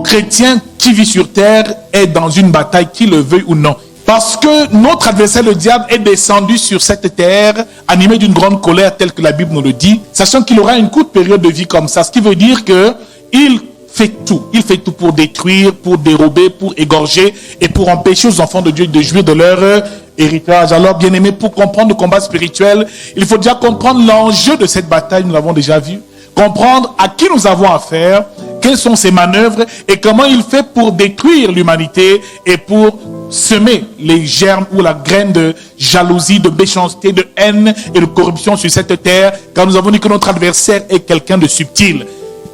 Tout chrétien qui vit sur terre est dans une bataille, qu'il le veuille ou non. Parce que notre adversaire, le diable, est descendu sur cette terre, animé d'une grande colère, telle que la Bible nous le dit, sachant qu'il aura une courte période de vie comme ça. Ce qui veut dire qu'il fait tout. Il fait tout pour détruire, pour dérober, pour égorger et pour empêcher aux enfants de Dieu de jouir de leur héritage. Alors, bien aimé, pour comprendre le combat spirituel, il faut déjà comprendre l'enjeu de cette bataille, nous l'avons déjà vu. Comprendre à qui nous avons affaire, quelles sont ses manœuvres et comment il fait pour détruire l'humanité et pour semer les germes ou la graine de jalousie, de méchanceté, de haine et de corruption sur cette terre, car nous avons dit que notre adversaire est quelqu'un de subtil.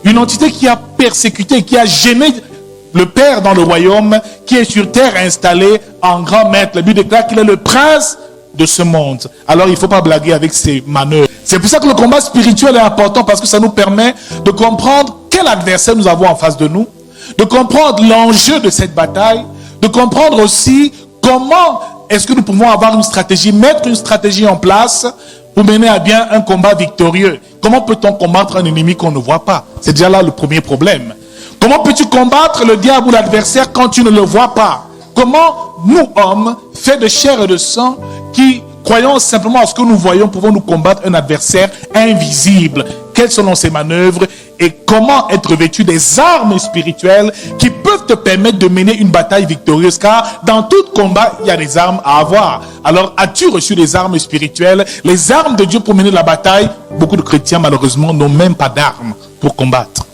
Une entité qui a persécuté, qui a gêné le Père dans le royaume, qui est sur terre installé en grand maître. La Bible déclare qu'il est le prince de ce monde. Alors il ne faut pas blaguer avec ses manœuvres. C'est pour ça que le combat spirituel est important, parce que ça nous permet de comprendre quel adversaire nous avons en face de nous, de comprendre l'enjeu de cette bataille, de comprendre aussi comment est-ce que nous pouvons avoir une stratégie, mettre une stratégie en place pour mener à bien un combat victorieux. Comment peut-on combattre un ennemi qu'on ne voit pas? C'est déjà là le premier problème. Comment peux-tu combattre le diable ou l'adversaire quand tu ne le vois pas? Comment nous, hommes, faits de chair et de sang, qui croyons simplement à ce que nous voyons, pouvons-nous combattre un adversaire invisible? Quelles sont ses manœuvres et comment être vêtu des armes spirituelles qui peuvent te permettre de mener une bataille victorieuse? Car dans tout combat, il y a des armes à avoir. Alors, as-tu reçu des armes spirituelles, les armes de Dieu pour mener la bataille? Beaucoup de chrétiens, malheureusement, n'ont même pas d'armes pour combattre.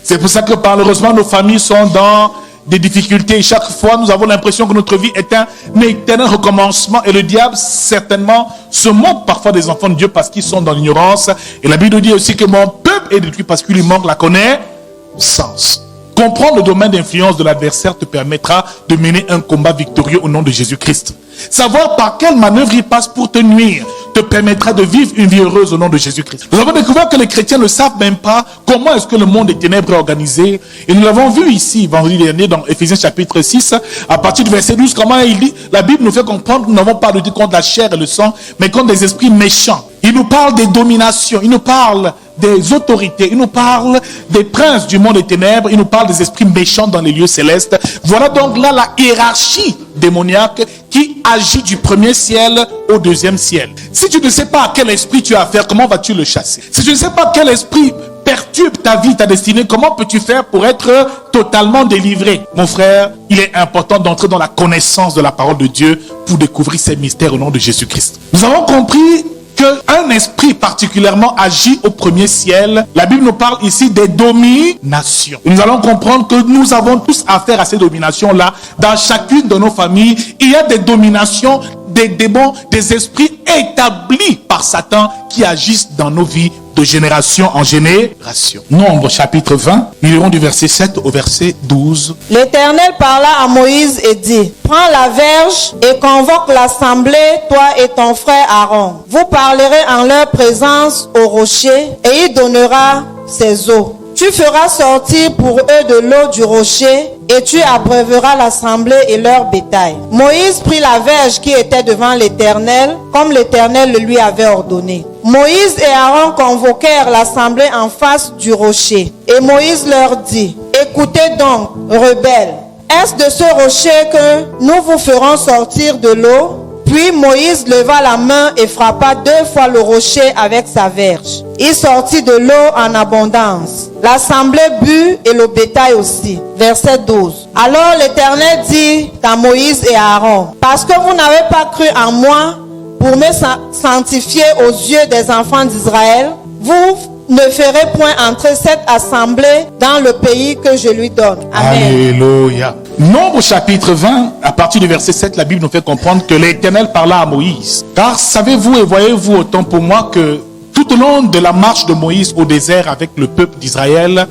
C'est pour ça que, malheureusement, nos familles sont dans des difficultés. Chaque fois, nous avons l'impression que notre vie est un éternel recommencement. Et le diable, certainement, se moque parfois des enfants de Dieu parce qu'ils sont dans l'ignorance. Et la Bible dit aussi que mon peuple est détruit parce qu'il lui manque la connaissance. Comprendre le domaine d'influence de l'adversaire te permettra de mener un combat victorieux au nom de Jésus-Christ. Savoir par quelle manœuvre il passe pour te nuire te permettra de vivre une vie heureuse au nom de Jésus-Christ. Nous avons découvert que les chrétiens ne savent même pas comment est-ce que le monde des ténèbres est organisé. Et nous l'avons vu ici, vendredi dernier, dans Éphésiens chapitre 6, à partir du verset 12, comment il dit, la Bible nous fait comprendre que nous n'avons pas lutter contre la chair et le sang, mais contre des esprits méchants. Il nous parle des dominations, il nous parle des autorités, il nous parle des princes du monde des ténèbres, il nous parle des esprits méchants dans les lieux célestes. Voilà donc là la hiérarchie démoniaque qui agit du premier ciel au deuxième ciel. Si tu ne sais pas à quel esprit tu as affaire, comment vas-tu le chasser? Si tu ne sais pas quel esprit perturbe ta vie, ta destinée, comment peux-tu faire pour être totalement délivré? Mon frère, il est important d'entrer dans la connaissance de la parole de Dieu pour découvrir ces mystères au nom de Jésus-Christ. Nous avons compris qu'un esprit particulièrement agit au premier ciel. La Bible nous parle ici des dominations. Nous allons comprendre que nous avons tous affaire à ces dominations-là. Dans chacune de nos familles, il y a des dominations, des démons, des esprits établis par Satan qui agissent dans nos vies de génération en génération. Nombre chapitre 20, nous lirons du verset 7 au verset 12. L'Éternel parla à Moïse et dit, prends la verge et convoque l'assemblée, toi et ton frère Aaron. Vous parlerez en leur présence au rocher et il donnera ses eaux. Tu feras sortir pour eux de l'eau du rocher et tu abreuveras l'assemblée et leur bétail. Moïse prit la verge qui était devant l'Éternel, comme l'Éternel le lui avait ordonné. Moïse et Aaron convoquèrent l'assemblée en face du rocher. Et Moïse leur dit, écoutez donc, rebelles, est-ce de ce rocher que nous vous ferons sortir de l'eau? Puis Moïse leva la main et frappa 2 fois le rocher avec sa verge. Il sortit de l'eau en abondance. L'assemblée but et le bétail aussi. Verset 12. Alors l'Éternel dit à Moïse et à Aaron, parce que vous n'avez pas cru en moi pour me sanctifier aux yeux des enfants d'Israël, vous ne ferez point entrer cette assemblée dans le pays que je lui donne. Amen. Alléluia. Nombre chapitre 20, à partir du verset 7, la Bible nous fait comprendre que l'Éternel parla à Moïse. Car savez-vous et voyez-vous autant pour moi que tout au long de la marche de Moïse au désert avec le peuple d'Israël,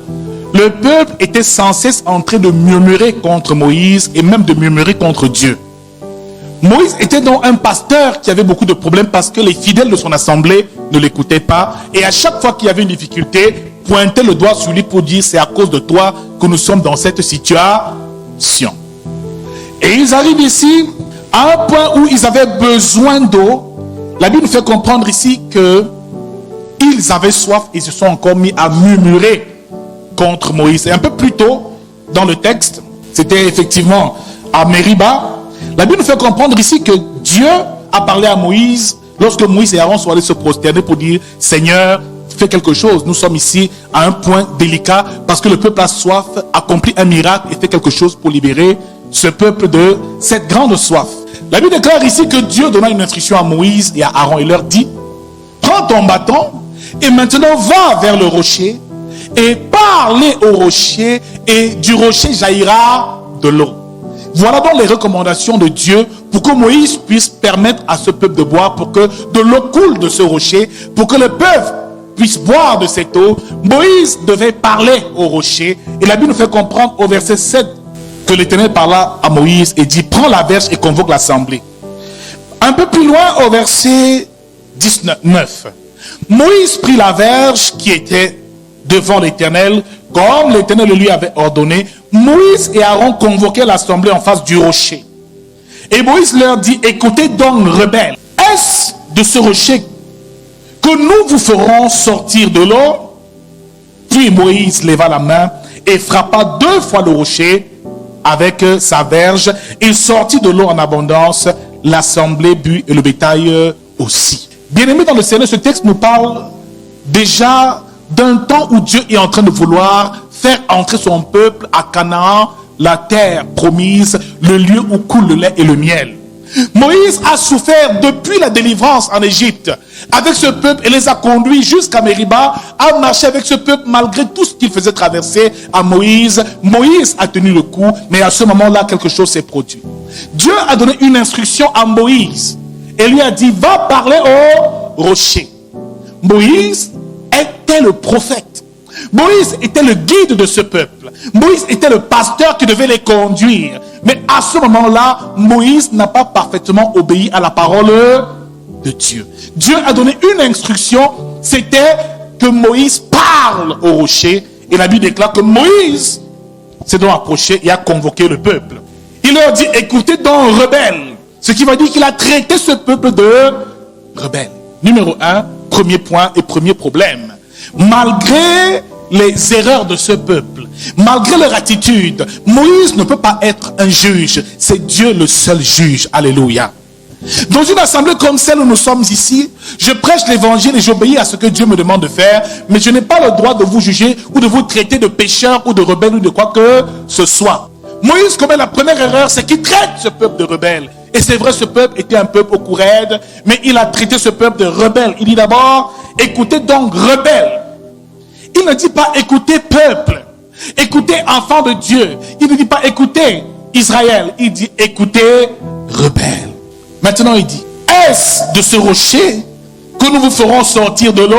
le peuple était sans cesse en train de murmurer contre Moïse et même de murmurer contre Dieu. Moïse était donc un pasteur qui avait beaucoup de problèmes parce que les fidèles de son assemblée ne l'écoutaient pas. Et à chaque fois qu'il y avait une difficulté, pointait le doigt sur lui pour dire c'est à cause de toi que nous sommes dans cette situation. Et ils arrivent ici à un point où ils avaient besoin d'eau. La Bible nous fait comprendre ici que ils avaient soif et se sont encore mis à murmurer contre Moïse. Et un peu plus tôt, dans le texte, c'était effectivement à Mériba. La Bible nous fait comprendre ici que Dieu a parlé à Moïse lorsque Moïse et Aaron sont allés se prosterner pour dire « Seigneur, fais quelque chose. Nous sommes ici à un point délicat parce que le peuple a soif, accomplit un miracle et fait quelque chose pour libérer ce peuple de cette grande soif. » La Bible déclare ici que Dieu donna une instruction à Moïse et à Aaron. Il leur dit « Prends ton bâton et maintenant va vers le rocher et parlez au rocher et du rocher jaillira de l'eau. » Voilà donc les recommandations de Dieu pour que Moïse puisse permettre à ce peuple de boire, pour que de l'eau coule de ce rocher, pour que le peuple puisse boire de cette eau. Moïse devait parler au rocher. Et la Bible nous fait comprendre au verset 7 que l'Éternel parla à Moïse et dit « Prends la verge et convoque l'assemblée. » Un peu plus loin au verset 19. Moïse prit la verge qui était devant l'Éternel, comme l'Éternel lui avait ordonné. Moïse et Aaron convoquaient l'assemblée en face du rocher. Et Moïse leur dit, écoutez donc, rebelles, est-ce de ce rocher que nous vous ferons sortir de l'eau? Puis Moïse leva la main et frappa 2 fois le rocher avec sa verge. Il sortit de l'eau en abondance, l'assemblée but et le bétail aussi. Bien-aimés dans le Seigneur, ce texte nous parle déjà d'un temps où Dieu est en train de vouloir faire entrer son peuple à Canaan, la terre promise, le lieu où coule le lait et le miel. Moïse a souffert depuis la délivrance en Égypte avec ce peuple et les a conduits jusqu'à Mériba, a marché avec ce peuple malgré tout ce qu'il faisait traverser à Moïse. Moïse a tenu le coup, mais à ce moment-là, quelque chose s'est produit. Dieu a donné une instruction à Moïse et lui a dit, va parler au rocher. Moïse était le prophète. Moïse était le guide de ce peuple. Moïse était le pasteur qui devait les conduire. Mais à ce moment-là, Moïse n'a pas parfaitement obéi à la parole de Dieu. Dieu a donné une instruction, c'était que Moïse parle au rocher. Et la Bible déclare que Moïse s'est donc approché et a convoqué le peuple. Il leur dit, écoutez donc, rebelles. Ce qui va dire qu'il a traité ce peuple de rebelles. Numéro 1, premier point et premier problème. Malgré les erreurs de ce peuple, malgré leur attitude, Moïse ne peut pas être un juge. C'est Dieu le seul juge. Alléluia. Dans une assemblée comme celle où nous sommes ici, je prêche l'évangile et j'obéis à ce que Dieu me demande de faire, mais je n'ai pas le droit de vous juger ou de vous traiter de pécheurs ou de rebelles ou de quoi que ce soit. Moïse commet la première erreur, c'est qu'il traite ce peuple de rebelles. Et c'est vrai, ce peuple était un peuple au courraide, mais il a traité ce peuple de rebelle. Il dit d'abord, écoutez donc, rebelles. Il ne dit pas, écoutez, peuple. Écoutez, enfants de Dieu. Il ne dit pas, écoutez, Israël. Il dit, écoutez, rebelles. Maintenant, il dit, est-ce de ce rocher que nous vous ferons sortir de l'eau?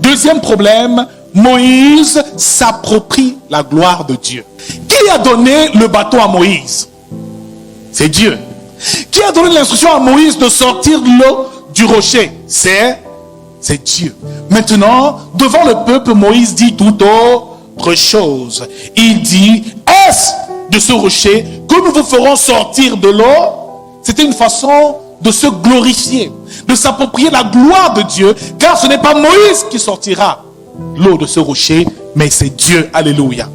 Deuxième problème, Moïse s'approprie la gloire de Dieu. Qui a donné le bâton à Moïse? C'est Dieu. Qui a donné l'instruction à Moïse de sortir de l'eau du rocher? C'est Dieu. Maintenant, devant le peuple, Moïse dit tout autre chose. Il dit, est-ce de ce rocher que nous vous ferons sortir de l'eau? C'était une façon de se glorifier, de s'approprier la gloire de Dieu, car ce n'est pas Moïse qui sortira l'eau de ce rocher, mais c'est Dieu. Alléluia.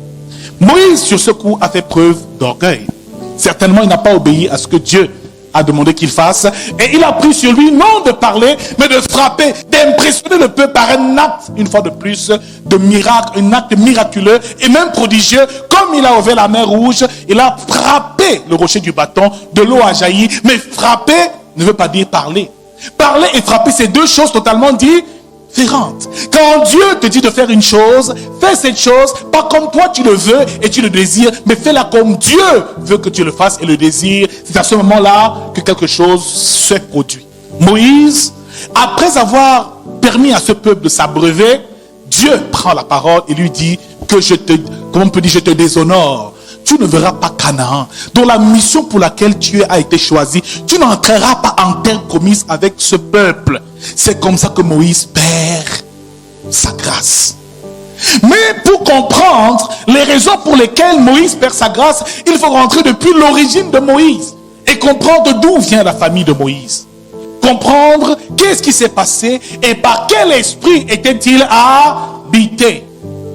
Moïse, sur ce coup, a fait preuve d'orgueil. Certainement, il n'a pas obéi à ce que Dieu a demandé qu'il fasse. Et il a pris sur lui, non de parler, mais de frapper, d'impressionner le peuple par un acte, une fois de plus, de miracle, un acte miraculeux et même prodigieux. Comme il a ouvert la mer Rouge, il a frappé le rocher du bâton, de l'eau a jailli. Mais frapper ne veut pas dire parler. Parler et frapper, c'est deux choses totalement différentes. Quand Dieu te dit de faire une chose, fais cette chose, pas comme toi tu le veux et tu le désires, mais fais-la comme Dieu veut que tu le fasses et le désires. C'est à ce moment-là que quelque chose se produit. Moïse, après avoir permis à ce peuple de s'abreuver, Dieu prend la parole et lui dit que je te déshonore. Tu ne verras pas Canaan, dont la mission pour laquelle tu as été choisi. Tu n'entreras pas en terre promise avec ce peuple. C'est comme ça que Moïse perd sa grâce. Mais pour comprendre les raisons pour lesquelles Moïse perd sa grâce, il faut rentrer depuis l'origine de Moïse et comprendre d'où vient la famille de Moïse. Comprendre qu'est-ce qui s'est passé et par quel esprit était-il habité.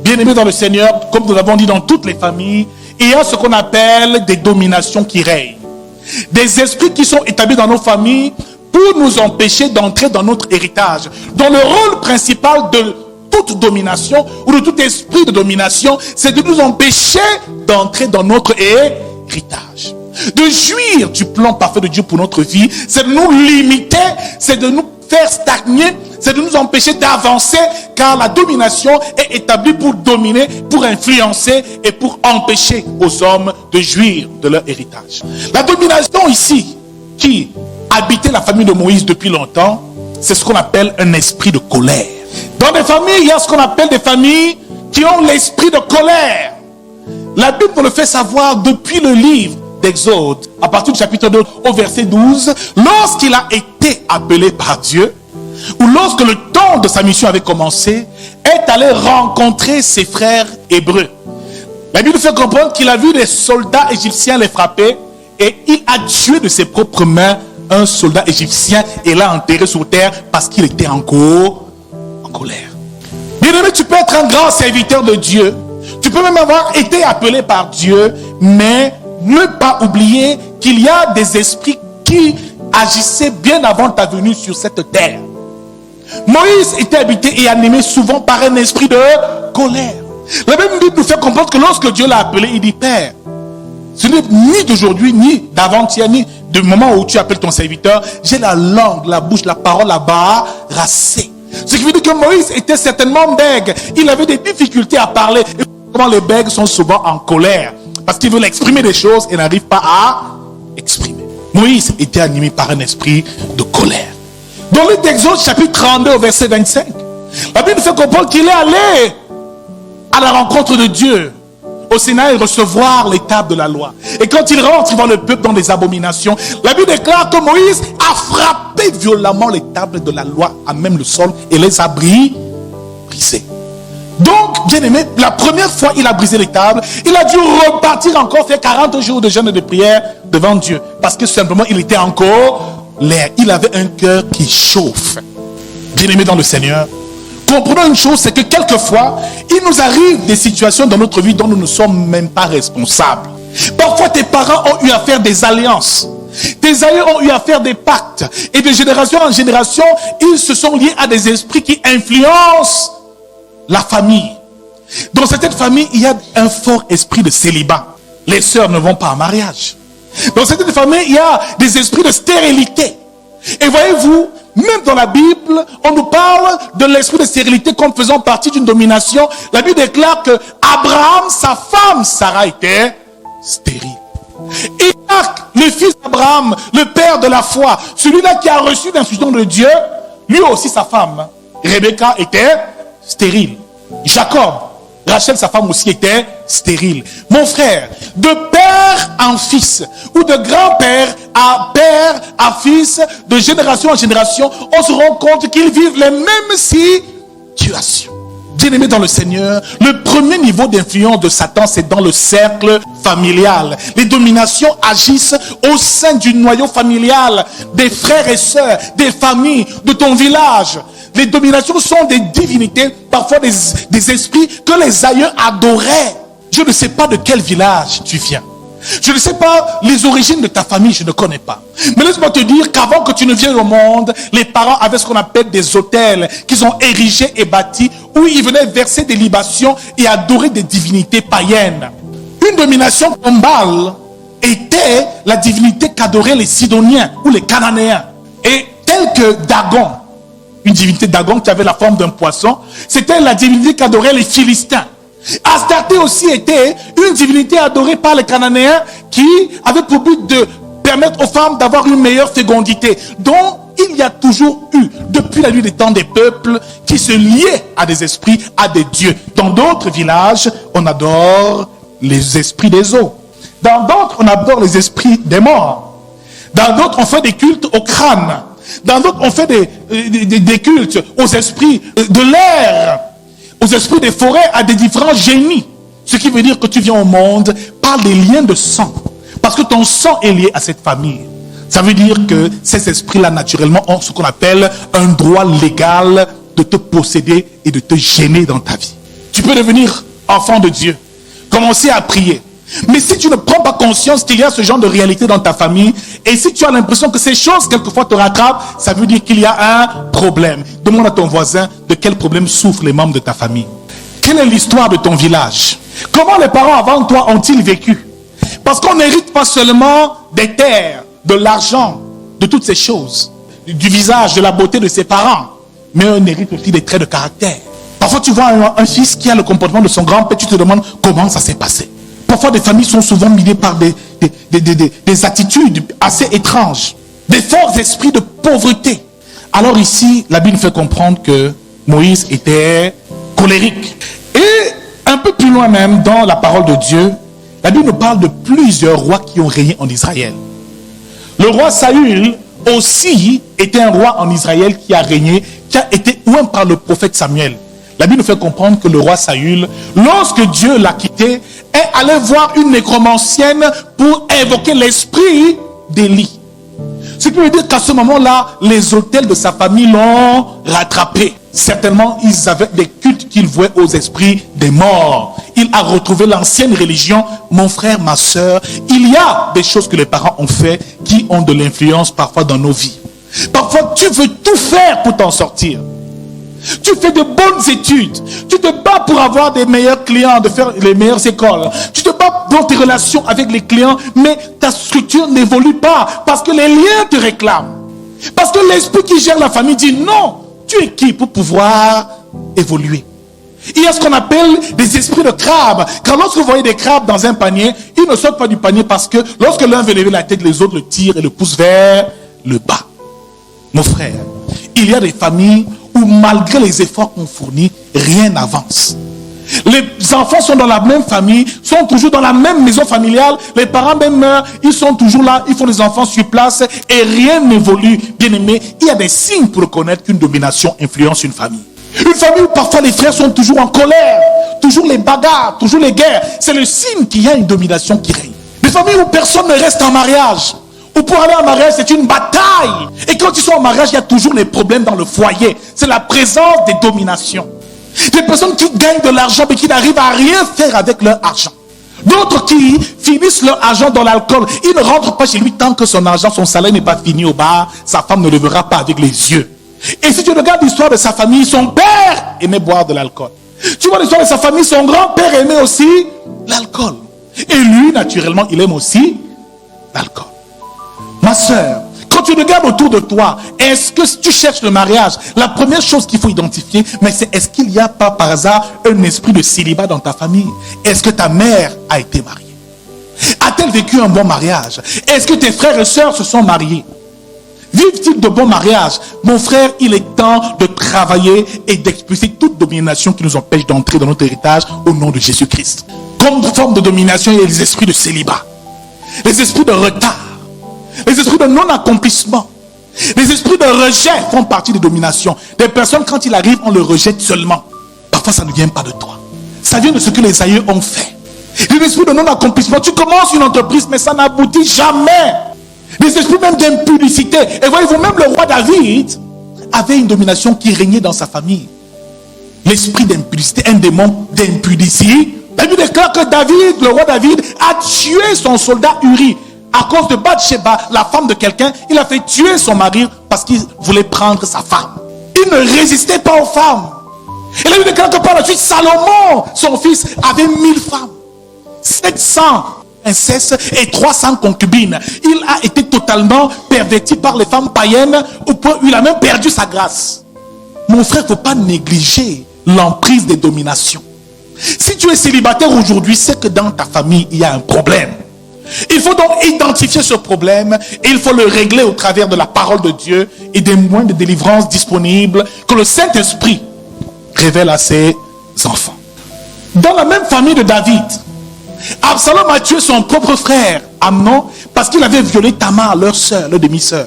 Bien-aimés dans le Seigneur, comme nous l'avons dit dans toutes les familles, il y a ce qu'on appelle des dominations qui règnent. Des esprits qui sont établis dans nos familles pour nous empêcher d'entrer dans notre héritage. Dont le rôle principal de toute domination ou de tout esprit de domination, c'est de nous empêcher d'entrer dans notre héritage. De jouir du plan parfait de Dieu pour notre vie, c'est de nous limiter, c'est de nous faire stagner, c'est de nous empêcher d'avancer, car la domination est établie pour dominer, pour influencer et pour empêcher aux hommes de jouir de leur héritage. La domination ici, qui habitait la famille de Moïse depuis longtemps, c'est ce qu'on appelle un esprit de colère. Dans des familles, il y a ce qu'on appelle des familles qui ont l'esprit de colère. La Bible nous le fait savoir depuis le livre d'Exode, à partir du chapitre 2 au verset 12, lorsqu'il a été appelé par Dieu, ou lorsque le temps de sa mission avait commencé, est allé rencontrer ses frères hébreux. La Bible nous fait comprendre qu'il a vu des soldats égyptiens les frapper et il a tué de ses propres mains un soldat égyptien et l'a enterré sur terre parce qu'il était en colère. Bien-aimé, tu peux être un grand serviteur de Dieu. Tu peux même avoir été appelé par Dieu, mais ne pas oublier qu'il y a des esprits qui agissaient bien avant ta venue sur cette terre. Moïse était habité et animé souvent par un esprit de colère. La même Bible nous fait comprendre que lorsque Dieu l'a appelé, il dit: Père, ce n'est ni d'aujourd'hui, ni d'avant-hier, ni du moment où tu appelles ton serviteur, j'ai la langue, la bouche, la parole là-bas racée. Ce qui veut dire que Moïse était certainement bègue. Il avait des difficultés à parler. Et comment les bègues sont souvent en colère, parce qu'ils veulent exprimer des choses et n'arrivent pas à exprimer. Moïse était animé par un esprit de colère. Dans le livre d'Exode, chapitre 32, au verset 25, la Bible nous fait comprendre qu'il est allé à la rencontre de Dieu au Sinaï recevoir les tables de la loi. Et quand il rentre, il voit le peuple dans des abominations. La Bible déclare que Moïse a frappé violemment les tables de la loi à même le sol et les a brisées. Donc, bien aimé, la première fois il a brisé les tables, il a dû repartir encore faire 40 jours de jeûne et de prière devant Dieu. Parce que simplement, il était encore l'air. Il avait un cœur qui chauffe. Bien aimé dans le Seigneur, comprenons une chose, c'est que quelquefois, il nous arrive des situations dans notre vie dont nous ne sommes même pas responsables. Parfois, tes parents ont eu à faire des alliances. Tes aïeux ont eu à faire des pactes. Et de génération en génération, ils se sont liés à des esprits qui influencent la famille. Dans cette famille, il y a un fort esprit de célibat. Les sœurs ne vont pas en mariage. Dans cette famille, il y a des esprits de stérilité. Et voyez-vous, même dans la Bible, on nous parle de l'esprit de stérilité comme faisant partie d'une domination. La Bible déclare que Abraham, sa femme Sarah, était stérile. Isaac, le fils d'Abraham, le père de la foi, celui-là qui a reçu l'instruction de Dieu, lui aussi sa femme, Rebecca, était stérile. Jacob, Rachel, sa femme aussi, était stérile. Mon frère, de père en fils, ou de grand-père à fils, de génération en génération, on se rend compte qu'ils vivent les mêmes situations. Bien-aimés dans le Seigneur, le premier niveau d'influence de Satan, c'est dans le cercle familial. Les dominations agissent au sein du noyau familial, des frères et sœurs, des familles, de ton village. Les dominations sont des divinités, parfois des esprits que les aïeux adoraient. Je ne sais pas de quel village tu viens. Je ne sais pas les origines de ta famille, je ne connais pas. Mais laisse-moi te dire qu'avant que tu ne viennes au monde, les parents avaient ce qu'on appelle des autels qu'ils ont érigés et bâtis, où ils venaient verser des libations et adorer des divinités païennes. Une domination tombale était la divinité qu'adoraient les Sidoniens ou les Cananéens. Et tel que Dagon, une divinité Dagon qui avait la forme d'un poisson, c'était la divinité qu'adoraient les Philistins. Astarté aussi était une divinité adorée par les Cananéens qui avait pour but de permettre aux femmes d'avoir une meilleure fécondité. Donc, il y a toujours eu, depuis la nuit des temps, des peuples qui se liaient à des esprits, à des dieux. Dans d'autres villages, on adore les esprits des eaux. Dans d'autres, on adore les esprits des morts. Dans d'autres, on fait des cultes au crâne. Dans d'autres, on fait des cultes aux esprits de l'air, aux esprits des forêts, à des différents génies. Ce qui veut dire que tu viens au monde par des liens de sang. Parce que ton sang est lié à cette famille. Ça veut dire que ces esprits-là, naturellement, ont ce qu'on appelle un droit légal de te posséder et de te gêner dans ta vie. Tu peux devenir enfant de Dieu. Commencer à prier. Mais si tu ne prends pas conscience qu'il y a ce genre de réalité dans ta famille, et si tu as l'impression que ces choses quelquefois te rattrapent, ça veut dire qu'il y a un problème. Demande à ton voisin de quel problème souffrent les membres de ta famille. Quelle est l'histoire de ton village? Comment les parents avant toi ont-ils vécu? Parce qu'on n'hérite pas seulement des terres, de l'argent, de toutes ces choses, du visage, de la beauté de ses parents, mais on hérite aussi des traits de caractère. Parfois tu vois un fils qui a le comportement de son grand-père, tu te demandes comment ça s'est passé. Parfois des familles sont souvent minées par des attitudes assez étranges, des forts esprits de pauvreté. Alors ici, la Bible fait comprendre que Moïse était colérique. Et un peu plus loin même, dans la parole de Dieu, la Bible nous parle de plusieurs rois qui ont régné en Israël. Le roi Saül aussi était un roi en Israël qui a régné, qui a été oint par le prophète Samuel. La Bible nous fait comprendre que le roi Saül, lorsque Dieu l'a quitté, est allé voir une nécromancienne pour invoquer l'esprit d'Élie. Ce qui veut dire qu'à ce moment-là, les autels de sa famille l'ont rattrapé. Certainement, ils avaient des cultes qu'ils vouaient aux esprits des morts. Il a retrouvé l'ancienne religion. Mon frère, ma soeur, il y a des choses que les parents ont fait qui ont de l'influence parfois dans nos vies. Parfois, tu veux tout faire pour t'en sortir. Tu fais de bonnes études. Tu te bats pour avoir des meilleurs clients, de faire les meilleures écoles. Tu te bats dans tes relations avec les clients, mais ta structure n'évolue pas parce que les liens te réclament. Parce que l'esprit qui gère la famille dit non. Tu es qui pour pouvoir évoluer? Il y a ce qu'on appelle des esprits de crabe. Car lorsque vous voyez des crabes dans un panier, ils ne sortent pas du panier parce que lorsque l'un veut lever la tête, les autres le tirent et le poussent vers le bas. Mon frère, il y a des familles où malgré les efforts qu'on fournit, rien n'avance. Les enfants sont dans la même famille, sont toujours dans la même maison familiale, les parents même meurent, ils sont toujours là, ils font des enfants sur place et rien n'évolue. Bien aimé, il y a des signes pour reconnaître qu'une domination influence une famille. Une famille où parfois les frères sont toujours en colère, toujours les bagarres, toujours les guerres, c'est le signe qu'il y a une domination qui règne. Des familles où personne ne reste en mariage, où pour aller en mariage c'est une bataille. Et quand ils sont en mariage, il y a toujours les problèmes dans le foyer. C'est la présence des dominations. Des personnes qui gagnent de l'argent mais qui n'arrivent à rien faire avec leur argent. D'autres qui finissent leur argent dans l'alcool. Ils ne rentrent pas chez lui tant que son argent, son salaire n'est pas fini au bar. Sa femme ne le verra pas avec les yeux. Et si tu regardes l'histoire de sa famille, son père aimait boire de l'alcool. Tu vois l'histoire de sa famille, son grand-père aimait aussi l'alcool. Et lui, naturellement, il aime aussi l'alcool. Ma soeur, quand tu regardes autour de toi, est-ce que tu cherches le mariage? La première chose qu'il faut identifier, mais c'est est-ce qu'il n'y a pas par hasard un esprit de célibat dans ta famille? Est-ce que ta mère a été mariée? A-t-elle vécu un bon mariage? Est-ce que tes frères et sœurs se sont mariés? Vivent-ils de bons mariages? Mon frère, il est temps de travailler et d'expulser toute domination qui nous empêche d'entrer dans notre héritage au nom de Jésus-Christ. Comme forme de domination, il y a les esprits de célibat, les esprits de retard, les esprits de non-accomplissement, les esprits de rejet font partie des dominations. Des personnes, quand il arrive, on le rejette seulement. Parfois, ça ne vient pas de toi. Ça vient de ce que les aïeux ont fait. Les esprits de non-accomplissement. Tu commences une entreprise, mais ça n'aboutit jamais. Les esprits même d'impudicité. Et voyez-vous, même le roi David avait une domination qui régnait dans sa famille. L'esprit d'impudicité, un démon d'impudicité. La Bible déclare que David, le roi David, a tué son soldat Uri. À cause de Bathsheba, la femme de quelqu'un, il a fait tuer son mari parce qu'il voulait prendre sa femme. Il ne résistait pas aux femmes. Et la Bible déclare que par la suite, Salomon, son fils, avait 1000 femmes. 700 incestes et 300 concubines. Il a été totalement perverti par les femmes païennes au point où il a même perdu sa grâce. Mon frère, il ne faut pas négliger l'emprise des dominations. Si tu es célibataire aujourd'hui, c'est que dans ta famille, il y a un problème. Il faut donc identifier ce problème et il faut le régler au travers de la parole de Dieu et des moyens de délivrance disponibles que le Saint-Esprit révèle à ses enfants. Dans la même famille de David, Absalom a tué son propre frère Amnon parce qu'il avait violé Tamar, leur sœur, leur demi-sœur.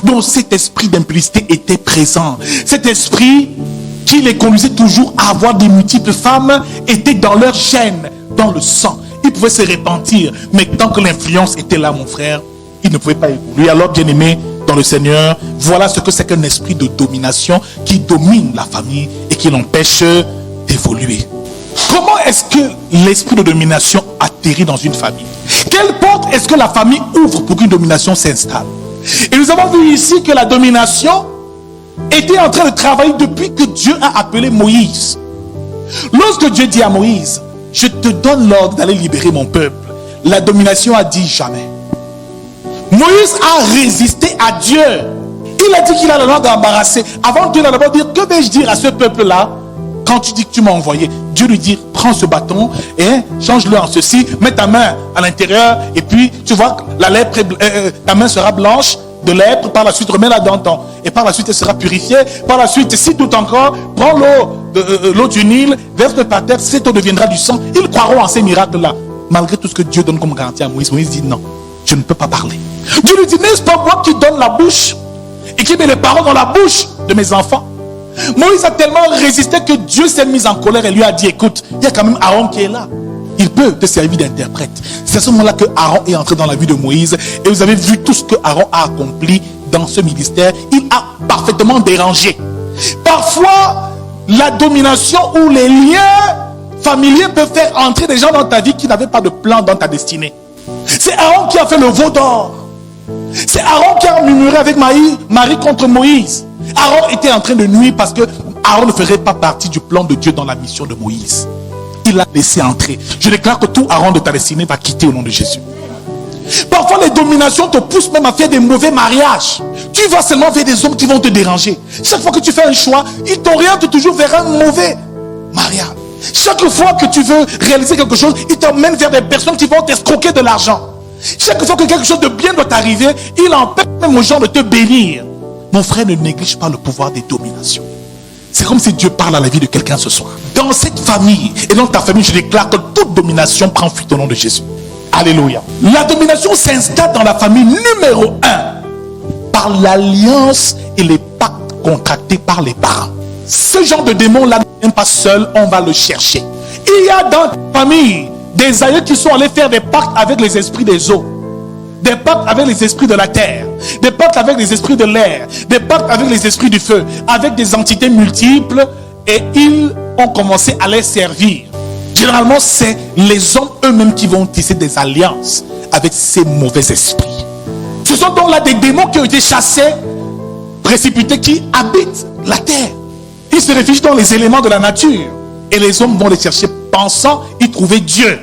Donc cet esprit d'impudicité était présent. Cet esprit qui les conduisait toujours à avoir des multiples femmes était dans leur chaîne, dans le sang. Ils pouvaient se repentir, mais tant que l'influence était là, mon frère, ils ne pouvaient pas évoluer. Alors, bien aimé dans le Seigneur, voilà ce que c'est qu'un esprit de domination qui domine la famille et qui l'empêche d'évoluer. Comment est-ce que l'esprit de domination atterrit dans une famille? Quelle porte est-ce que la famille ouvre pour qu'une domination s'installe? Et nous avons vu ici que la domination était en train de travailler depuis que Dieu a appelé Moïse. Lorsque Dieu dit à Moïse, je te donne l'ordre d'aller libérer mon peuple, la domination a dit jamais. Moïse a résisté à Dieu. Il a dit qu'il a le droit d'embarrasser. Avant Dieu, il a d'abord dit, que vais-je dire à ce peuple-là quand tu dis que tu m'as envoyé? Dieu lui dit, prends ce bâton et change-le en ceci, mets ta main à l'intérieur et puis tu vois la lèpre, ta main sera blanche de lèpre, par la suite remets-la dans ton, et par la suite elle sera purifiée. Par la suite, si tout encore, prends l'eau du Nil, verse-le par terre, cette eau deviendra du sang. Ils croiront en ces miracles-là. Malgré tout ce que Dieu donne comme garantie à Moïse, Moïse dit non, je ne peux pas parler. Dieu lui dit, n'est-ce pas moi qui donne la bouche et qui met les paroles dans la bouche de mes enfants? Moïse a tellement résisté que Dieu s'est mis en colère et lui a dit, écoute, il y a quand même Aaron qui est là. Il peut te servir d'interprète. C'est à ce moment-là que Aaron est entré dans la vie de Moïse. Et vous avez vu tout ce que Aaron a accompli dans ce ministère. Il a parfaitement dérangé. Parfois, la domination ou les liens familiers peuvent faire entrer des gens dans ta vie qui n'avaient pas de plan dans ta destinée. C'est Aaron qui a fait le veau d'or. C'est Aaron qui a murmuré avec Marie contre Moïse. Aaron était en train de nuire parce que Aaron ne ferait pas partie du plan de Dieu dans la mission de Moïse. Il l'a laissé entrer. Je déclare que tout Aaron de ta destinée va quitter au nom de Jésus. Parfois les dominations te poussent même à faire des mauvais mariages. Tu vas seulement vers des hommes qui vont te déranger. Chaque fois que tu fais un choix, ils t'orientent toujours vers un mauvais mariage. Chaque fois que tu veux réaliser quelque chose, ils t'emmènent vers des personnes qui vont t'escroquer de l'argent. Chaque fois que quelque chose de bien doit t'arriver, il empêche même aux gens de te bénir. Mon frère, ne néglige pas le pouvoir des dominations. C'est comme si Dieu parle à la vie de quelqu'un ce soir. Dans cette famille et dans ta famille, je déclare que toute domination prend fuite au nom de Jésus. Alléluia. La domination s'installe dans la famille numéro 1 par l'alliance et les pactes contractés par les parents. Ce genre de démon-là ne vient pas seul, on va le chercher. Il y a dans ta famille des aïeux qui sont allés faire des pactes avec les esprits des eaux, des pactes avec les esprits de la terre, des pactes avec les esprits de l'air, des pactes avec les esprits du feu, avec des entités multiples, et ils ont commencé à les servir. Généralement, c'est les hommes eux-mêmes qui vont tisser des alliances avec ces mauvais esprits. Ce sont donc là des démons qui ont été chassés, précipités, qui habitent la terre. Ils se réfugient dans les éléments de la nature. Et les hommes vont les chercher pensant y trouver Dieu.